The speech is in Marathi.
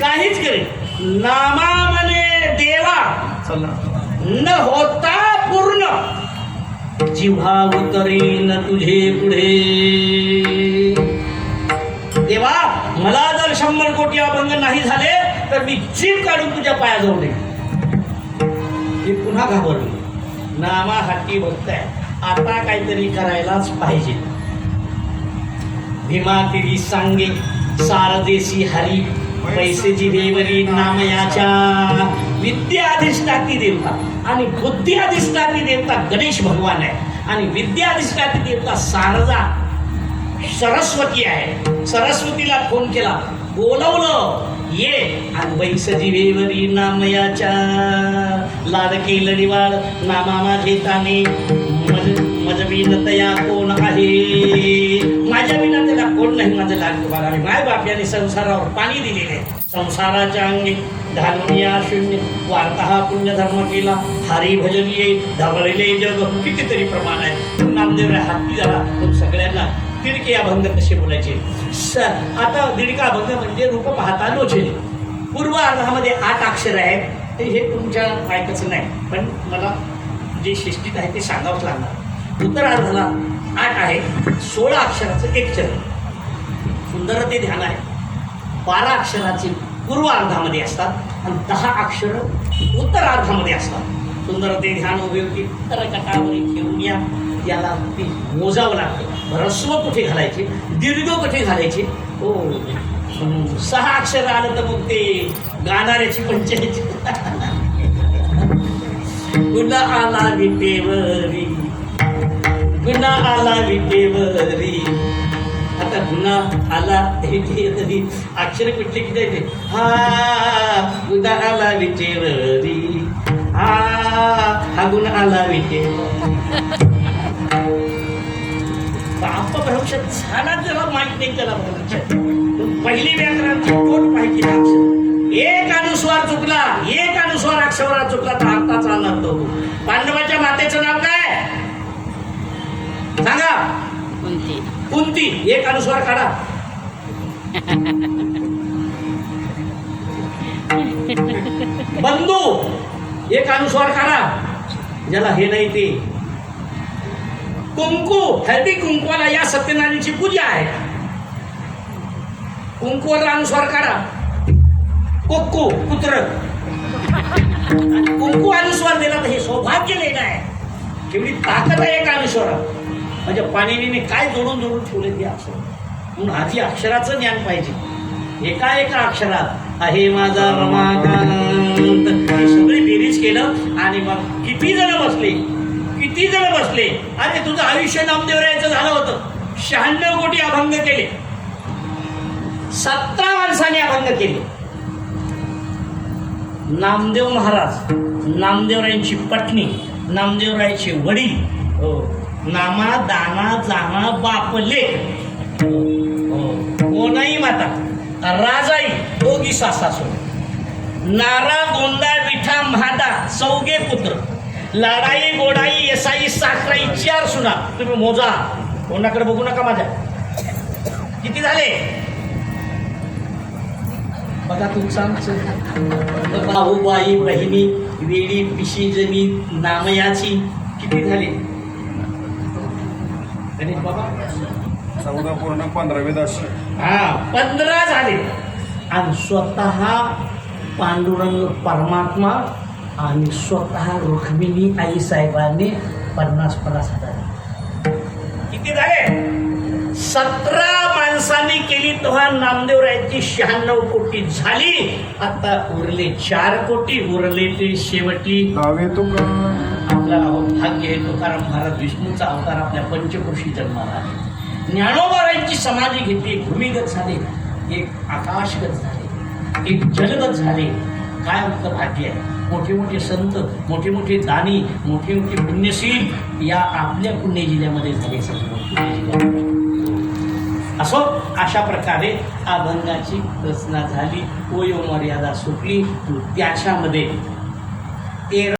काहीच करे नामा म्हणे देवा न होता पूर्ण जिव्हा उतरेन तुझे पुढे. देवा मला जर 100 कोटी अभंग नाही झाले तर मी जीभ काढून तुझ्या पायाजवळ देईन. मी पुन्हा घाबरलो. नामा हाती बघताय आता काहीतरी करायलाच पाहिजे. भीमा तिरी सांगे सारदेशी हरी पैसेची देवरी नामयाच्या. विद्या अधिष्ठाती देवता आणि बुद्धी अधिष्ठाती देवता गणेश भगवान आहे आणि विद्या अधिष्ठाती देवता शारदा सरस्वती आहे. सरस्वतीला फोन केला, बोलवलं, ये आणि बैसजी वेवरी नामयाच्या. लाडके लढीवाळ नामा माझे ताने मज विनतया कोण आहे. माझ्या विना त्याला कोण नाही. माझं लाडकं बाळ आणि माय बाप यांनी संसारावर पाणी दिलेले. संसाराच्या अंगी धानुनिया शून्य वार्ता पुण्यधर्म केला. हरी भजनीये धवळले जग. कितीतरी प्रमाण आहे. नामदेवरा हाती झाला पण सगळ्यांना दीडके अभंग कसे बोलायचे. आता दीडका अभंग म्हणजे रूप पाहता लोचले. पूर्व अर्धामध्ये 8 अक्षर आहेत. हे तुमच्या ऐकच नाही पण मला जे शिष्टीत आहे ते सांगावंच लागणार. उत्तरार्धाला 8 आहे. 16 अक्षराचं एक चरण. सुंदर ते ध्यान आहे. 12 अक्षराचे पूर्वार्धामध्ये असतात आणि 10 अक्षर उत्तरार्धामध्ये असतात. सुंदर ते ध्यान उपयोगी तरकटावरी ठेवून याला ते मोजावं लागतं. ह्रस्व कुठे घालायचे, दीर्घ कुठे घालायचे. हो 6 अक्षर आलं तर मग ते गाणाऱ्याची पंचायत. गुन्हा आला विटेवरी, गुन्हा आला विटेवरी. आता गुन्हा आला तरी अक्षर कुठले किती येते. हा गुन्हा आला विटेवरी, हा गुन्हा आला विटेवरी. अपभ्रंश झाला त्याला माहित नाही. त्याला पहिली व्याकरणाची टोट माहिती नाही. एक अनुस्वार चुकला, एक अनुस्वार अक्षरात चुकला तर अर्थाचा अनर्थ होतो. पांडवाच्या मातेचं नाव काय सांगा. कुंती. कुंती. एक अनुस्वार काढा. बंधू. एक अनुस्वार काढा. ज्याला हे नाही ते. कुंकू. हळदी कुंकवाला या सत्यनारायणची पूजा आहे. कुंकूवर अनुस्वार काढा. कुक्कू कुत्र. कुंकू अनुस्वार दिला तर हे सौभाग्य लेणं आहे. केवढी ताकद आहे एका अनुस्वारात. म्हणजे पाणिनीने काय जोडून जोडून ठेवले ते अक्षर. म्हणून आधी अक्षराचं ज्ञान पाहिजे. एका एका अक्षरात आहे माझा रमाकांत. सगळी बेरीज केलं आणि मग किती जण बसले. अरे तुझं आयुष्य नामदेवरायचं झालं होतं. 96 कोटी अभंग केले. 17 माणसांनी अभंग केले. नामदेव महाराज, नामदेवरायांची पत्नी, नामदेवरायांचे वडील, नामा दाना जाना बापले, कोणाही माता, राजाई दोघी सासासू, नारा गोंदा विठा महादा 4 पुत्र, लाडाई गोडाई येसाई साखराई 4 सुना. तुम्ही मोजा. कोणाकडे बघू नका माझ्या. किती झाले बघा तुमचा. भाऊबाई बहिणी वेडी पिशी जमी नामयाची. किती झाले गणेश बाबा. 14.15 हा 15 झाले. आणि स्वतः पांडुरंग परमात्मा आणि स्वतः रुक्मिणी आई साहेबांनी 50 हजार. किती झाले. 17 माणसांनी केली तेव्हा नामदेवरायांची 96 कोटी झाली. आता उरले 4 कोटी. उरले ते शेवटी आपल्याला भाग्य आहे. तुकाराम महाराज विष्णूचा अवतार आपल्या पंचकृषी जन्माला आहे. ज्ञानोबारायांची समाधी घेतली. भूमिगत झाले, एक आकाशगत झाले, एक जलगत झाले. काय आमचं भाग्य आहे. मोठे मोठे संत, मोठे मोठे दानी, मोठे मोठे पुण्यशील या आपल्या पुणे जिल्ह्यामध्ये झाले. असो अशा प्रकारे अभंगाची रचना झाली. वयोमर्यादा सुटली. त्याच्यामध्ये 13